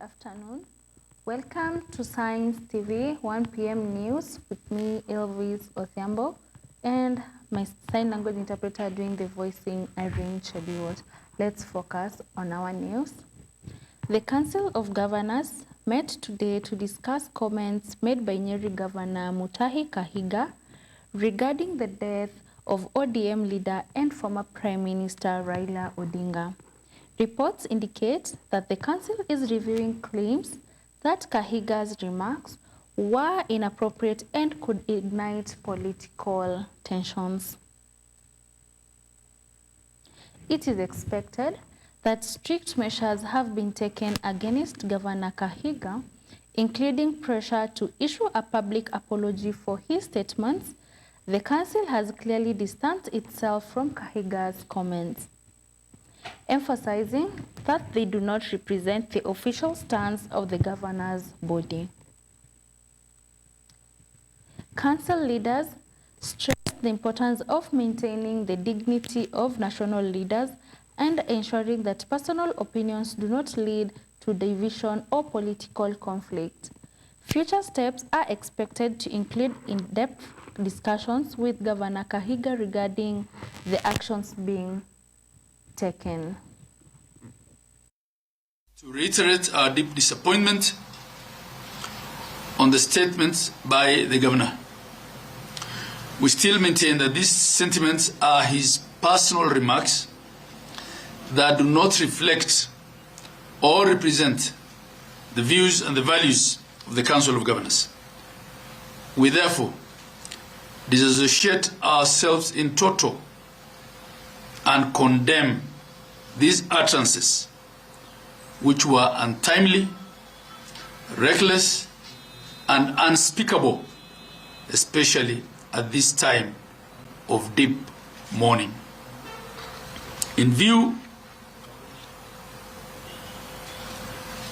afternoon. Welcome to Science TV 1 p.m. news with me, Elvis Othiambo, and my sign language interpreter doing the voicing, Irene Chebiwot. Let's focus on our news. The Council of Governors met today to discuss comments made by Nyeri Governor Mutahi Kahiga regarding the death of ODM leader and former Prime Minister Raila Odinga. Reports indicate that the council is reviewing claims that Kahiga's remarks were inappropriate and could ignite political tensions. It is expected that strict measures have been taken against Governor Kahiga, including pressure to issue a public apology for his statements. The council has clearly distanced itself from Kahiga's comments, emphasizing that they do not represent the official stance of the governor's body. Council leaders stressed the importance of maintaining the dignity of national leaders and ensuring that personal opinions do not lead to division or political conflict. Future steps are expected to include in-depth discussions with Governor Kahiga regarding the actions being taken. To reiterate our deep disappointment on the statements by the governor, we still maintain that these sentiments are his personal remarks that do not reflect or represent the views and the values of the Council of Governors. We therefore disassociate ourselves in toto and condemn these utterances, which were untimely, reckless, and unspeakable, especially at this time of deep mourning. In view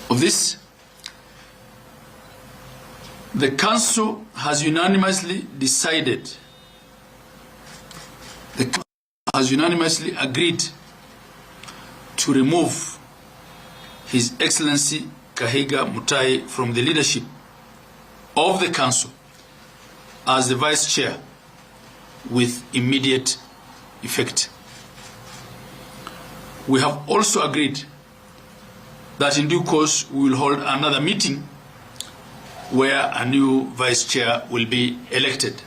of this, the Council has unanimously agreed to remove His Excellency Kahiga Mutahi from the leadership of the Council as the Vice Chair with immediate effect. We have also agreed that in due course we will hold another meeting where a new Vice Chair will be elected.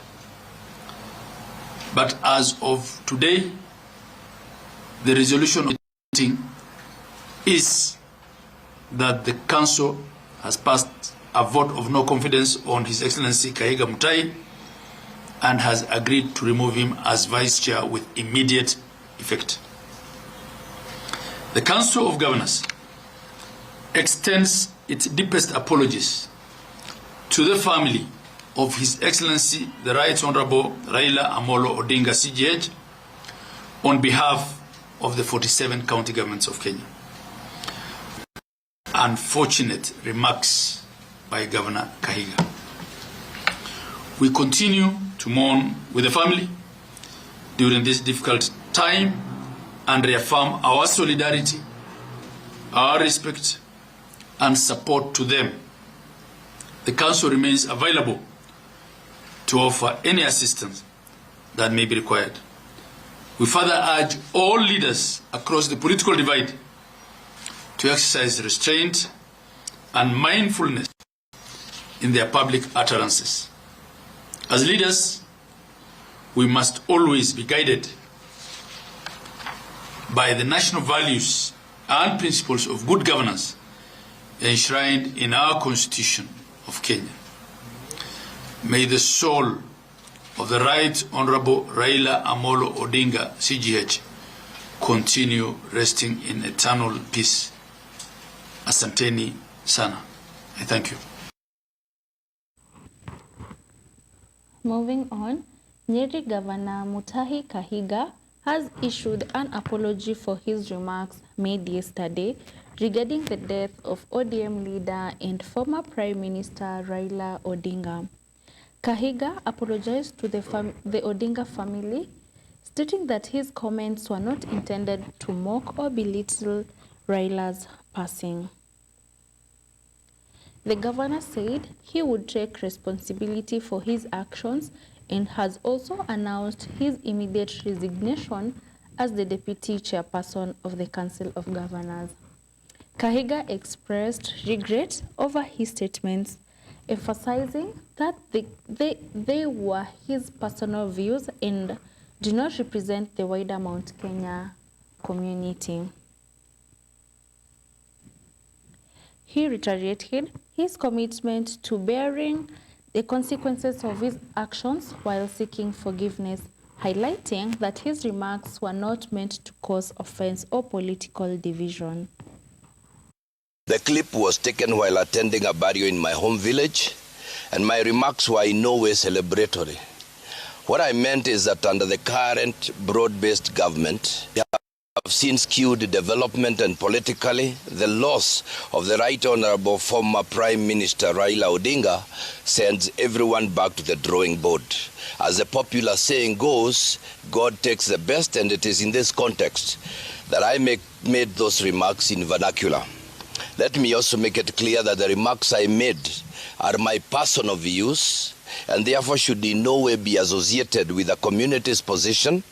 But as of today, the resolution of the meeting is that the Council has passed a vote of no confidence on His Excellency Kahiga Mutahi and has agreed to remove him as Vice Chair with immediate effect. The Council of Governors extends its deepest apologies to the family of His Excellency the Right Honorable Raila Odinga CGH on behalf of the 47 county governments of Kenya. Unfortunate remarks by Governor Kahiga. We continue to mourn with the family during this difficult time and reaffirm our solidarity, our respect, and support to them. The Council remains available to offer any assistance that may be required. We further urge all leaders across the political divide to exercise restraint and mindfulness in their public utterances. As leaders, we must always be guided by the national values and principles of good governance enshrined in our Constitution of Kenya. May the soul of the Right Honorable Raila Odinga CGH continue resting in eternal peace. Asanteni sana. I thank you. Moving on, Nyeri Governor Mutahi Kahiga has issued an apology for his remarks made yesterday regarding the death of ODM leader and former Prime Minister Raila Odinga. Kahiga apologized to the Odinga family, stating that his comments were not intended to mock or belittle Raila's passing. The governor said he would take responsibility for his actions and has also announced his immediate resignation as the deputy chairperson of the Council of Governors. Kahiga expressed regret over his statements, emphasizing that they were his personal views and do not represent the wider Mount Kenya community. He reiterated his commitment to bearing the consequences of his actions while seeking forgiveness, highlighting that his remarks were not meant to cause offense or political division. The clip was taken while attending a burial in my home village, and my remarks were in no way celebratory. What I meant is that under the current broad-based government, we have seen skewed development, and politically, the loss of the Right Honorable former Prime Minister Raila Odinga sends everyone back to the drawing board. As the popular saying goes, God takes the best, and it is in this context that I made those remarks in vernacular. Let me also make it clear that the remarks I made are my personal views and therefore should in no way be associated with the community's position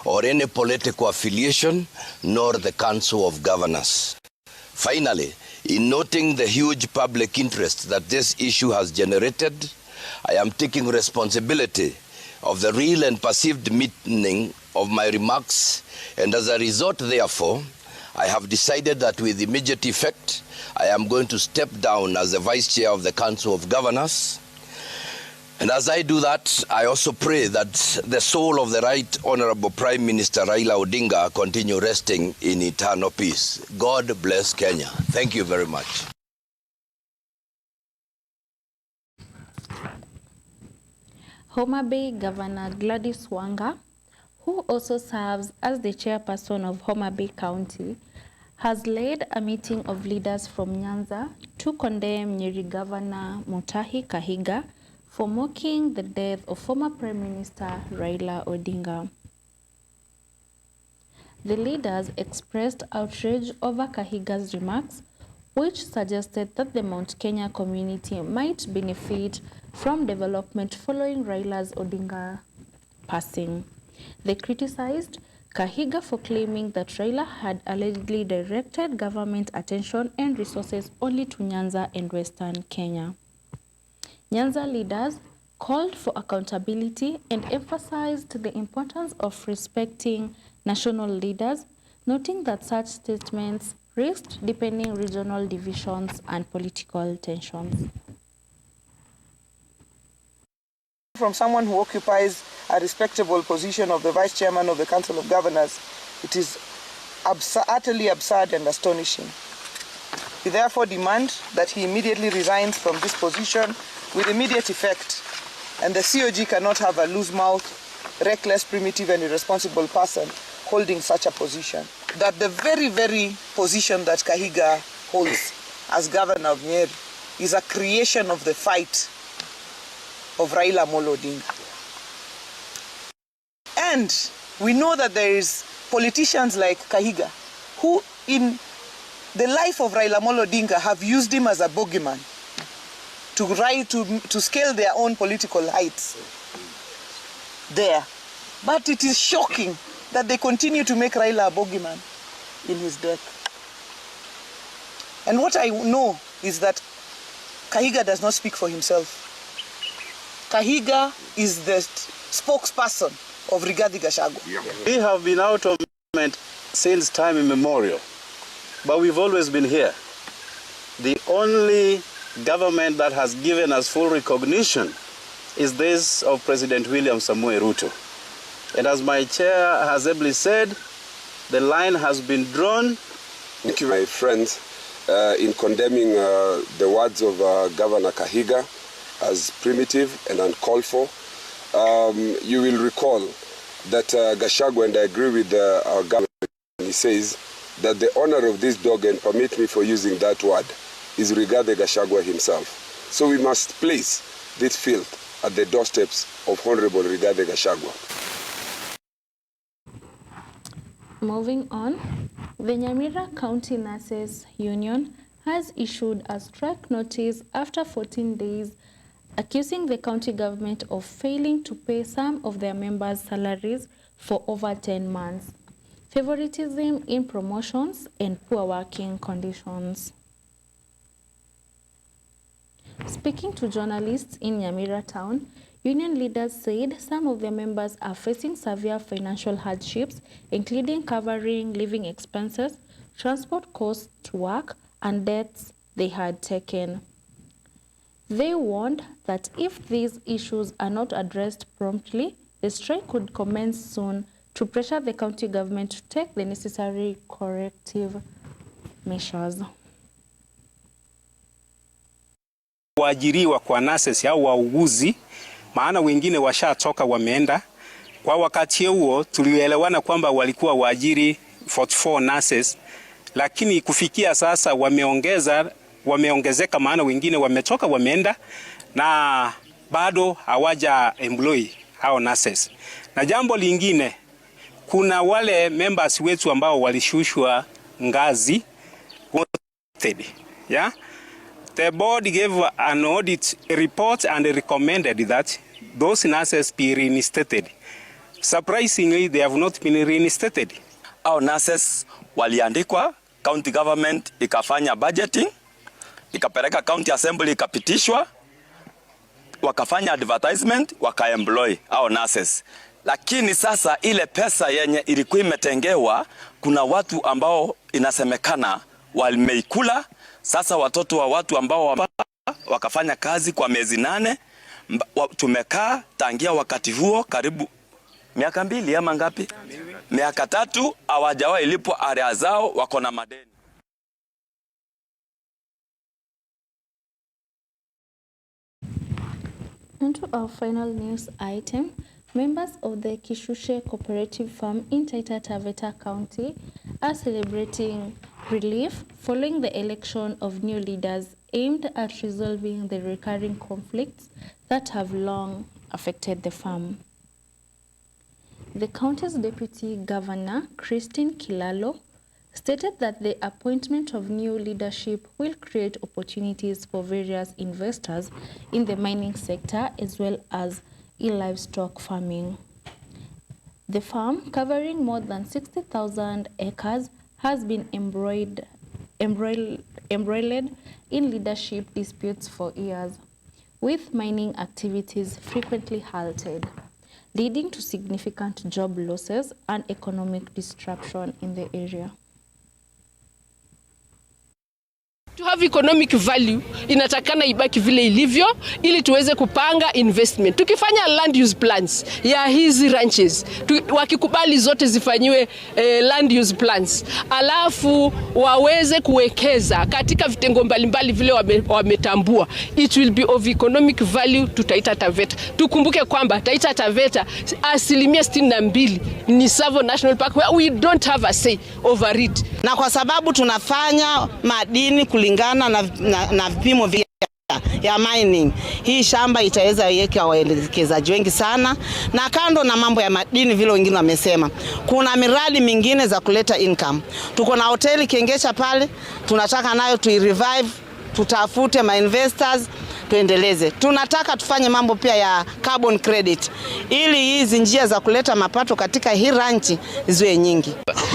or any political affiliation, nor the Council of Governors. Finally, in noting the huge public interest that this issue has generated, I am taking responsibility of the real and perceived meaning of my remarks, and as a result, therefore, I have decided that with immediate effect, I am going to step down as the Vice Chair of the Council of Governors. And as I do that, I also pray that the soul of the Right Honorable Prime Minister Raila Odinga continue resting in eternal peace. God bless Kenya. Thank you very much. Homa Bay Governor Gladys Wanga, who also serves as the chairperson of Homa Bay County, has led a meeting of leaders from Nyanza to condemn Nyeri Governor Mutahi Kahiga for mocking the death of former Prime Minister Raila Odinga. The leaders expressed outrage over Kahiga's remarks, which suggested that the Mount Kenya community might benefit from development following Raila's Odinga passing. They criticized Kahiga for claiming that Raila had allegedly directed government attention and resources only to Nyanza and Western Kenya. Nyanza leaders called for accountability and emphasized the importance of respecting national leaders, noting that such statements risked deepening regional divisions and political tensions. From someone who occupies a respectable position of the Vice Chairman of the Council of Governors, it is utterly absurd and astonishing. We therefore demand that he immediately resigns from this position with immediate effect, and the COG cannot have a loose-mouthed, reckless, primitive and irresponsible person holding such a position. That the very, very position that Kahiga holds as Governor of Nyeri is a creation of the fight of Raila Odinga. And we know that there is politicians like Kahiga who in the life of Raila Odinga have used him as a bogeyman to scale their own political heights there. But it is shocking that they continue to make Raila a bogeyman in his death. And what I know is that Kahiga does not speak for himself. Kahiga is the spokesperson of Rigathi Gachagua. We have been out of government since time immemorial, but we've always been here. The only government that has given us full recognition is this of President William Samoei Ruto. And as my chair has ably said, the line has been drawn. Thank you, my friends, in condemning the words of Governor Kahiga as primitive and uncalled for. You will recall that Gachagua, and I agree with our governor, he says that the owner of this dog, and permit me for using that word, is Rigathi Gachagua himself. So we must place this filth at the doorsteps of Honorable Rigathi Gachagua. Moving on, the Nyamira County Nurses Union has issued a strike notice after 14 days, accusing the county government of failing to pay some of their members' salaries for over 10 months, favoritism in promotions, and poor working conditions. Speaking to journalists in Nyamira town, union leaders said some of their members are facing severe financial hardships, including covering living expenses, transport costs to work, and debts they had taken. They warned that if these issues are not addressed promptly, the strike could commence soon to pressure the county government to take the necessary corrective measures. Waajiriwa kwa nurses au wauguzi, maana wengine washatoka wameenda. Kwa wakati huo tulielewana kwamba walikuwa waajiri 44 nurses, lakini kufikia sasa wameongezeka, maana wengine wametoka wameenda na bado hawaja employ hao nurses. Na jambo lingine, kuna wale members wetu ambao walishushwa ngazi, yeah? The board gave an audit report and recommended that those nurses be reinstated. Surprisingly, they have not been reinstated. Our nurses waliandikwa, county government ikafanya budgeting, ikapeleka county assembly ikapitishwa, wakafanya advertisement, wakaemploy our nurses. Lakini sasa ile pesa yenye ilikuwa imetengewa, kuna watu ambao inasemekana walimeikula. Sasa watoto wa watu ambao wakafanya kazi kwa miezi 8, tumekaa tangia wakati huo karibu miaka 2 ama ngapi? Miaka 3 hawajawahi lipwa area zao, wako na madeni. Into our final news item, members of the Kishushe Cooperative Farm in Taita Taveta County are celebrating relief following the election of new leaders aimed at resolving the recurring conflicts that have long affected the farm. The county's Deputy Governor, Christine Kilalo, stated that the appointment of new leadership will create opportunities for various investors in the mining sector as well as in livestock farming. The farm, covering more than 60,000 acres, has been embroiled in leadership disputes for years, with mining activities frequently halted, leading to significant job losses and economic disruption in the area. To have economic value, inatakana ibaki vile ilivyo ili tuweze kupanga investment. Tukifanya land use plans ya hizi ranches, wakikubali zote zifanyiwe land use plans, alafu waweze kuwekeza katika vitengo mbalimbali vile wametambua, it will be of economic value to Taita Taveta. Tukumbuke kwamba Taita Taveta 62% ni Tsavo National Park where we don't have a say over it. Na kwa sababu tunafanya madini kulingana na vipimo ya mining, hii shamba itaweza weka waelekezaji wengi sana, na kando na mambo ya madini vile wengine wamesema, kuna miradi mingine za kuleta income. Tuko na hoteli Kengesha pale, tunataka nayo revive, tutafute ma investors tuendeleze. Tunataka tufanye mambo pia ya carbon credit ili hizi njia za kuleta mapato katika hii ranchi ziwe nyingi.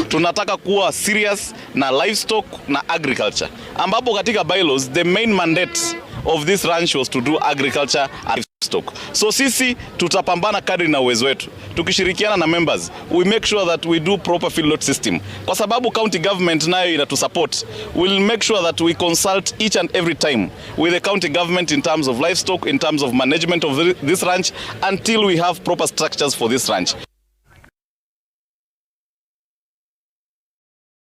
Tunataka kuwa serious na livestock na agriculture, ambapo katika bylaws the main mandate of this ranch was to do agriculture and livestock. So sisi tutapambana kadri na uwezo wetu. Tukishirikiana na members, we make sure that we do proper field lot system. Kwa sababu county government nayo inatu support, we'll make sure that we consult each and every time with the county government in terms of livestock, in terms of management of this ranch, until we have proper structures for this ranch.